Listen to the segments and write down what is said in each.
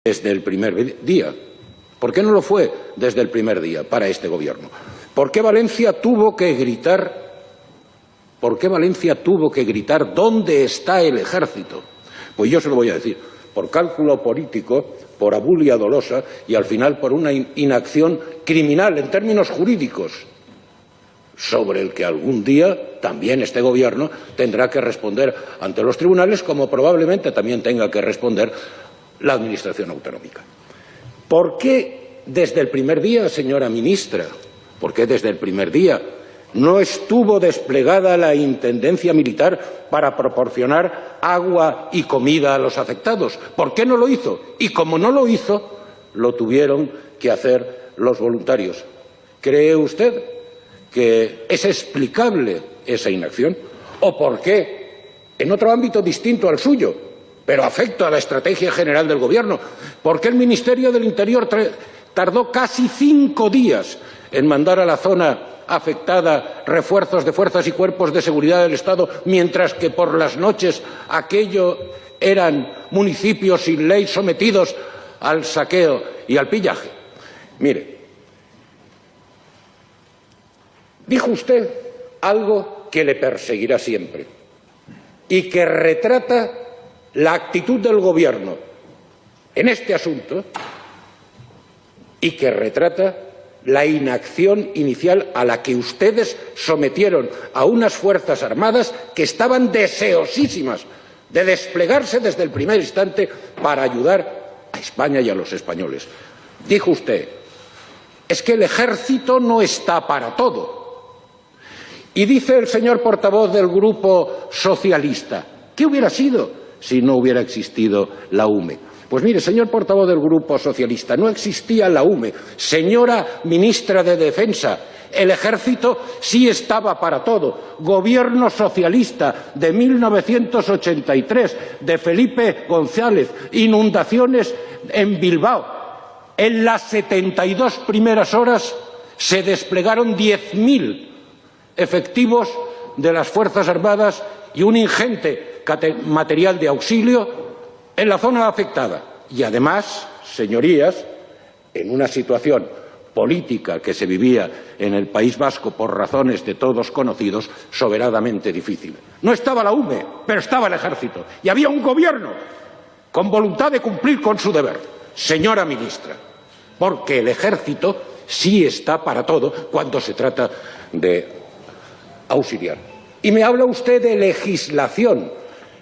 desde el primer día? ¿Por qué no lo fue desde el primer día para este Gobierno? ¿Por qué Valencia tuvo que gritar? ¿Por qué Valencia tuvo que gritar ¿dónde está el ejército? Pues yo se lo voy a decir. Por cálculo político, por abulia dolosa y al final por una inacción criminal en términos jurídicos, sobre el que algún día también este Gobierno tendrá que responder ante los tribunales, como probablemente también tenga que responder la Administración autonómica. ¿Por qué desde el primer día, señora ministra, por qué desde el primer día no estuvo desplegada la Intendencia Militar para proporcionar agua y comida a los afectados? ¿Por qué no lo hizo? Y como no lo hizo, lo tuvieron que hacer los voluntarios. ¿Cree usted que es explicable esa inacción? ¿O por qué, en otro ámbito distinto al suyo, pero afecta a la estrategia general del Gobierno, por qué el Ministerio del Interior tardó casi 5 días en mandar a la zona afectada refuerzos de fuerzas y cuerpos de seguridad del Estado, mientras que por las noches aquello eran municipios sin ley sometidos al saqueo y al pillaje? Mire, dijo usted algo que le perseguirá siempre y que retrata la actitud del Gobierno en este asunto y que retrata la inacción inicial a la que ustedes sometieron a unas Fuerzas Armadas que estaban deseosísimas de desplegarse desde el primer instante para ayudar a España y a los españoles. Dijo usted, es que el ejército no está para todo. Y dice el señor portavoz del Grupo Socialista, ¿qué hubiera sido si no hubiera existido la UME? Pues mire, señor portavoz del Grupo Socialista, no existía la UME. Señora ministra de Defensa, el ejército sí estaba para todo. Gobierno socialista de 1983, de Felipe González, inundaciones en Bilbao. En las 72 primeras horas se desplegaron 10.000 efectivos de las Fuerzas Armadas y un ingente material de auxilio en la zona afectada. Y además, señorías, en una situación política que se vivía en el País Vasco por razones de todos conocidos, soberanamente difícil. No estaba la UME, pero estaba el ejército. Y había un Gobierno con voluntad de cumplir con su deber. Señora ministra, porque el ejército sí está para todo cuando se trata de auxiliar. Y me habla usted de legislación.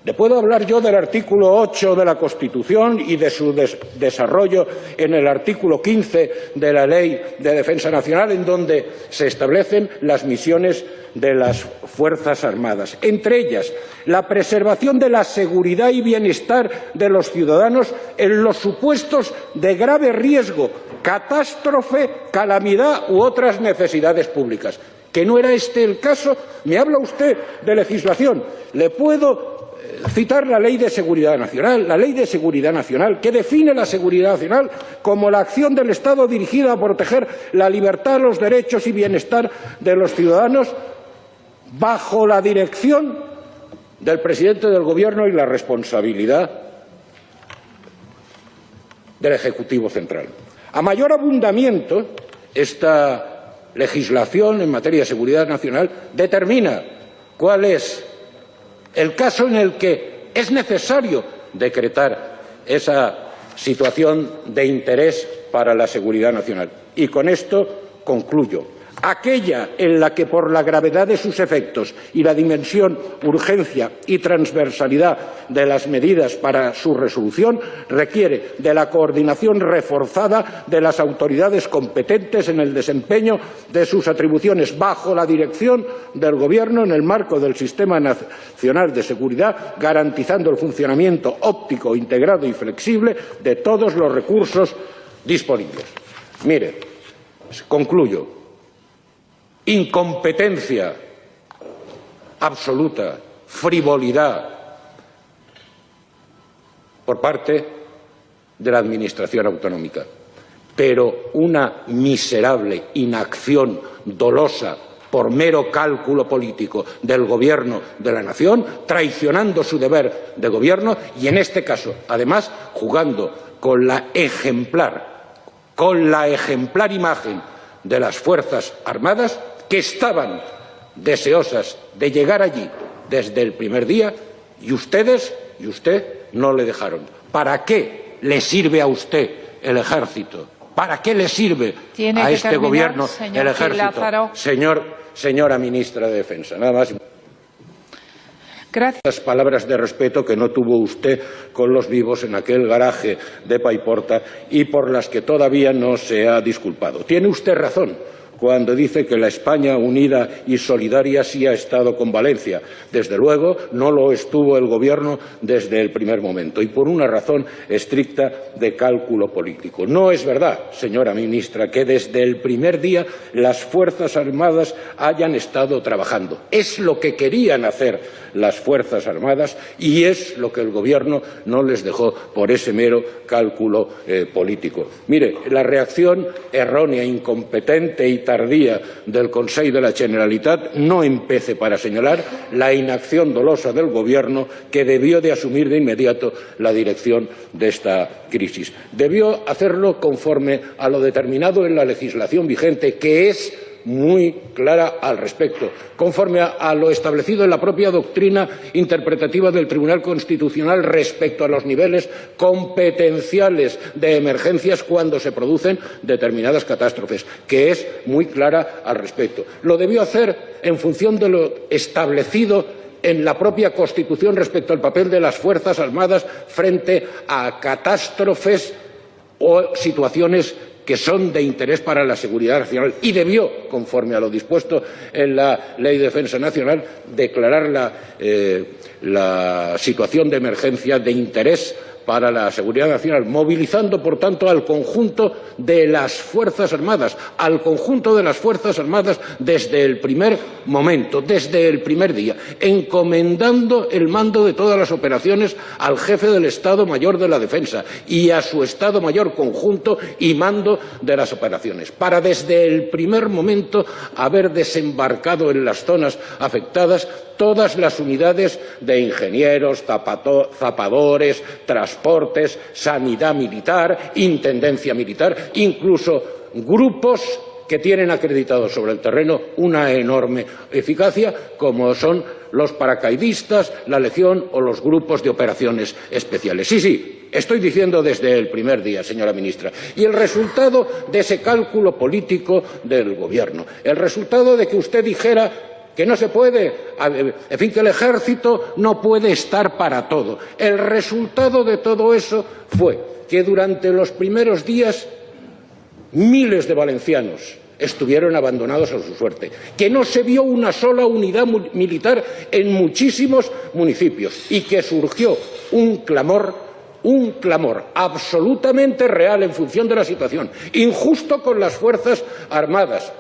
Le puedo hablar yo del artículo 8 de la Constitución y de su desarrollo en el artículo 15 de la Ley de Defensa Nacional, en donde se establecen las misiones de las Fuerzas Armadas. Entre ellas, la preservación de la seguridad y bienestar de los ciudadanos en los supuestos de grave riesgo, catástrofe, calamidad u otras necesidades públicas. ¿Que no era este el caso? Me habla usted de legislación. Le puedo citar la Ley de Seguridad Nacional, que define la seguridad nacional como la acción del Estado dirigida a proteger la libertad, los derechos y bienestar de los ciudadanos bajo la dirección del presidente del Gobierno y la responsabilidad del Ejecutivo Central. A mayor abundamiento, esta legislación en materia de seguridad nacional determina cuál es el caso en el que es necesario decretar esa situación de interés para la seguridad nacional. Y con esto concluyo. Aquella en la que, por la gravedad de sus efectos y la dimensión, urgencia y transversalidad de las medidas para su resolución, requiere de la coordinación reforzada de las autoridades competentes en el desempeño de sus atribuciones bajo la dirección del Gobierno en el marco del Sistema Nacional de Seguridad, garantizando el funcionamiento óptimo, integrado y flexible de todos los recursos disponibles. Mire, concluyo. Incompetencia absoluta, frivolidad por parte de la Administración autonómica, pero una miserable inacción dolosa, por mero cálculo político del Gobierno de la nación, traicionando su deber de gobierno y, en este caso, además, jugando con la ejemplar imagen de las Fuerzas Armadas, que estaban deseosas de llegar allí desde el primer día, y usted no le dejaron. ¿Para qué le sirve a usted el ejército? ¿Para qué le sirve a este Gobierno el ejército? Señora ministra de Defensa, nada más. Gracias. Las palabras de respeto que no tuvo usted con los vivos en aquel garaje de Paiporta y por las que todavía no se ha disculpado. Tiene usted razón cuando dice que la España unida y solidaria sí ha estado con Valencia. Desde luego, no lo estuvo el Gobierno desde el primer momento, y por una razón estricta de cálculo político. No es verdad, señora ministra, que desde el primer día las Fuerzas Armadas hayan estado trabajando. Es lo que querían hacer las Fuerzas Armadas y es lo que el Gobierno no les dejó por ese mero cálculo político. Mire, la reacción errónea, incompetente y tardía del Consell de la Generalitat no empece para señalar la inacción dolosa del Gobierno, que debió de asumir de inmediato la dirección de esta crisis. Debió hacerlo conforme a lo determinado en la legislación vigente, que es muy clara al respecto, conforme a lo establecido en la propia doctrina interpretativa del Tribunal Constitucional respecto a los niveles competenciales de emergencias cuando se producen determinadas catástrofes, que es muy clara al respecto. Lo debió hacer en función de lo establecido en la propia Constitución respecto al papel de las Fuerzas Armadas frente a catástrofes o situaciones que son de interés para la seguridad nacional, y debió, conforme a lo dispuesto en la Ley de Defensa Nacional, declarar la situación de emergencia de interés para la seguridad nacional, movilizando, por tanto, al conjunto de las Fuerzas Armadas, desde el primer momento, desde el primer día, encomendando el mando de todas las operaciones al jefe del Estado Mayor de la Defensa y a su Estado Mayor conjunto y mando de las operaciones, para desde el primer momento haber desembarcado en las zonas afectadas todas las unidades de ingenieros, zapadores, transportes, sanidad militar, intendencia militar, incluso grupos que tienen acreditados sobre el terreno una enorme eficacia, como son los paracaidistas, la Legión o los grupos de operaciones especiales. Sí, estoy diciendo desde el primer día, señora ministra. Y el resultado de ese cálculo político del Gobierno, el resultado de que usted dijera que no se puede, en fin, que el ejército no puede estar para todo. El resultado de todo eso fue que durante los primeros días miles de valencianos estuvieron abandonados a su suerte, que no se vio una sola unidad militar en muchísimos municipios y que surgió un clamor absolutamente real en función de la situación, injusto con las Fuerzas Armadas,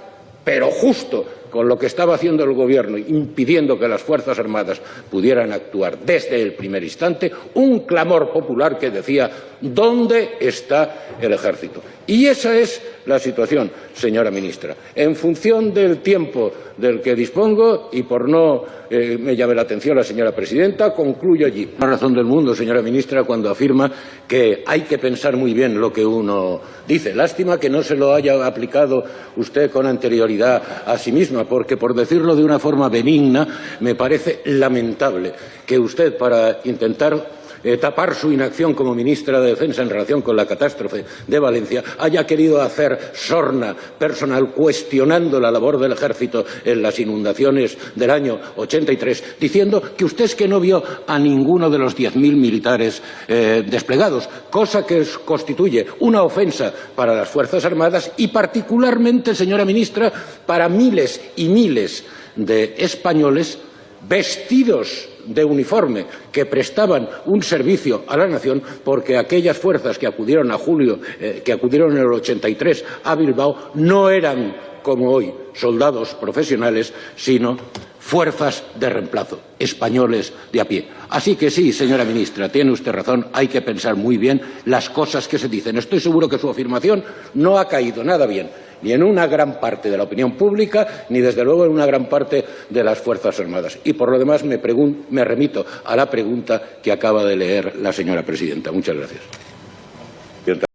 pero justo con lo que estaba haciendo el Gobierno, impidiendo que las Fuerzas Armadas pudieran actuar desde el primer instante, un clamor popular que decía ¿dónde está el ejército? Y esa es la situación, señora ministra. En función del tiempo del que dispongo, y por no me llame la atención la señora presidenta, concluyo allí. La razón del mundo, señora ministra, cuando afirma que hay que pensar muy bien lo que uno dice. Lástima que no se lo haya aplicado usted con anterioridad a sí misma, porque, por decirlo de una forma benigna, me parece lamentable que usted, para intentar tapar su inacción como ministra de Defensa en relación con la catástrofe de Valencia, haya querido hacer sorna personal cuestionando la labor del ejército en las inundaciones del año 83, diciendo que usted es que no vio a ninguno de los 10.000 militares desplegados, cosa que constituye una ofensa para las Fuerzas Armadas y particularmente, señora ministra, para miles y miles de españoles vestidos de uniforme que prestaban un servicio a la nación, porque aquellas fuerzas que acudieron en el 83 a Bilbao no eran, como hoy, soldados profesionales, sino fuerzas de reemplazo, españoles de a pie. Así que sí, señora ministra, tiene usted razón, hay que pensar muy bien las cosas que se dicen. Estoy seguro que su afirmación no ha caído nada bien, ni en una gran parte de la opinión pública, ni desde luego en una gran parte de las Fuerzas Armadas. Y por lo demás me remito a la pregunta que acaba de leer la señora presidenta. Muchas gracias.